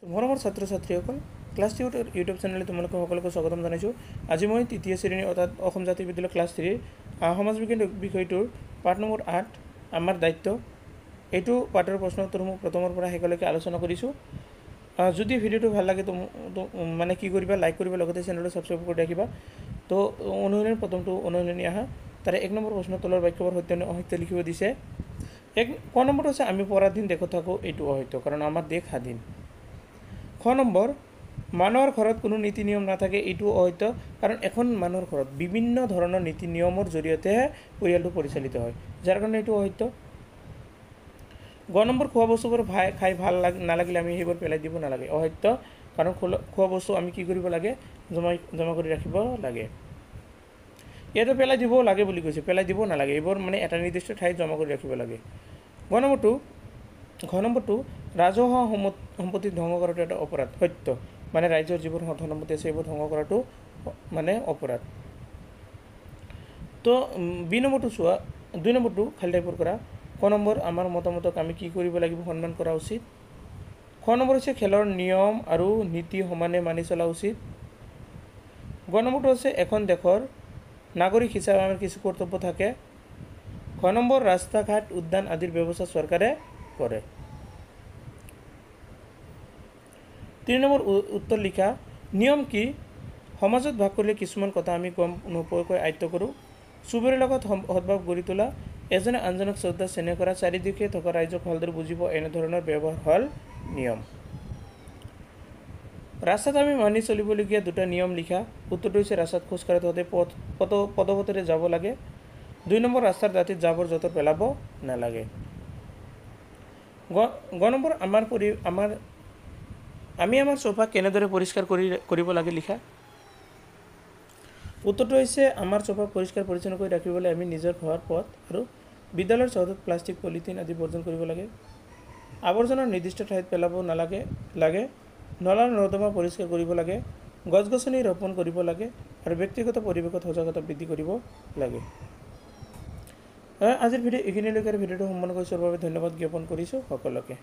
মৰমৰ ছাত্ৰ ছাত্ৰীসকল ক্লাছ টিউটৰ ইউটিউব চেনেলে তোমালোকক সকলোকে স্বাগতম জনাইছোঁ। আজি মই তৃতীয় শ্ৰেণী অৰ্থাৎ অসম জাতীয় বিদ্যালয় ক্লাছ 3 সমাজ বিজ্ঞান বিষয়টোৰ পাঠ নম্বৰ 8 আমাৰ দায়িত্ব এইটো পাঠৰ প্ৰশ্ন উত্তৰসমূহ প্ৰথমৰ পৰা শেষলৈকে আলোচনা কৰিছোঁ। যদি ভিডিঅ'টো ভাল লাগে মানে কি কৰিবা, লাইক কৰিবা, লগতে চেনেলটো ছাবস্ক্ৰাইব কৰি ৰাখিবা। তো অনুশীলন প্ৰথমটো অনুশীলনী আহা তাৰে 1 নম্বৰ প্ৰশ্ন তলৰ বাক্যবোৰ সত্য নে অসত্য লিখিব দিছে। ক নম্বৰটো হৈছে আমি পৰাধীন দেশত থাকোঁ, এইটো অসত্য কাৰণ আমাৰ দেশ স্বাধীন। খ নম্বৰ মানুহৰ ঘৰত কোনো নীতি নিয়ম নাথাকে, এইটো অসত্য কাৰণ এখন মানুহৰ ঘৰত বিভিন্ন ধৰণৰ নীতি নিয়মৰ জৰিয়তেহে পৰিয়ালটো পৰিচালিত হয়, যাৰ কাৰণে এইটো অসত্য। গ নম্বৰ খোৱা বস্তুবোৰ খাই ভাল নালাগিলে আমি সেইবোৰ পেলাই দিব নালাগে, অসত্য কাৰণ খোৱা বস্তু আমি কি কৰিব লাগে, জমা কৰি ৰাখিব লাগে। ইয়াতে পেলাই দিব লাগে বুলি কৈছে, পেলাই দিব নালাগে, এইবোৰ মানে এটা নিৰ্দিষ্ট ঠাইত জমা কৰি ৰাখিব লাগে। ঘ নম্বৰটো ৰাজহুৱা সম্পত্তি ধ্বংস কৰাটো এটা অপৰাধ, সত্য মানে ৰাজ্যৰ যিবোৰ ধন সম্পত্তি আছে সেইবোৰ ধ্বংস কৰাটো মানে অপৰাধ। তো 2 নম্বৰটো খালী টাইপৰ কৰা। ক নম্বৰ আমাৰ মতামতক আমি কি কৰিব লাগিব, সন্মান কৰা উচিত। খ নম্বৰ হৈছে খেলৰ নিয়ম আৰু নীতি সমানে মানি চলা উচিত। গ নম্বৰটো হৈছে এখন দেশৰ নাগৰিক হিচাপে আমাৰ কিছু কৰ্তব্য থাকে। খ নম্বৰ ৰাস্তা ঘাট উদ্যান আদিৰ ব্যৱস্থা চৰকাৰে কৰে। 3 নম্বৰ উত্তৰ লিখা। নিয়ম কি? সমাজত ভাগ কৰিলে কিছুমান কথা আমি গম নোপোৱাকৈ আয়ত্ব কৰোঁ। চুবুৰীৰ লগত সদ্ভাৱ গঢ়ি তোলা, এজনে আনজনক শ্ৰদ্ধা চেনেহ কৰা, চাৰিদিশে থকা ৰাইজক ভালদৰে বুজিব, এনেধৰণৰ ব্যৱহাৰ হ'ল নিয়ম। ৰাস্তাত আমি মানি চলিবলগীয়া 2টা নিয়ম লিখা। উত্তৰটো হৈছে ৰাস্তাত খোজ কাঢ়োতে সদায় পদপথেৰে যাব লাগে। 2 নম্বৰ ৰাস্তাৰ দাঁতিত জাবৰ জোঁথৰ পেলাব নালাগে। গ নম্বৰ আমি আমাৰ চৌপাশ কেনেদৰে পৰিষ্কাৰ কৰিব লাগে লিখা। উত্তৰটো হৈছে আমাৰ চৌপাশ পৰিষ্কাৰ পৰিচ্ছন্ন কৰি ৰাখিবলৈ আমি নিজৰ ঘৰ, পথ আৰু বিদ্যালয়ৰ চৌহদত প্লাষ্টিক, পলিথিন আদি বৰ্জন কৰিব লাগে। আৱৰ্জনা নিৰ্দিষ্ট ঠাইত পেলাব নালাগে। নলা নৰ্দমা পৰিষ্কাৰ কৰিব লাগে। গছ গছনি ৰোপণ কৰিব লাগে আৰু ব্যক্তিগত পৰিৱেশত সজাগতা বৃদ্ধি কৰিব লাগে। আজিৰ ভিডিঅ' এইখিনিলৈকে। ভিডিঅ'টো সম্পূৰ্ণ কৰি চোৱাৰ বাবে ধন্যবাদ জ্ঞাপন কৰিছোঁ সকলোকে।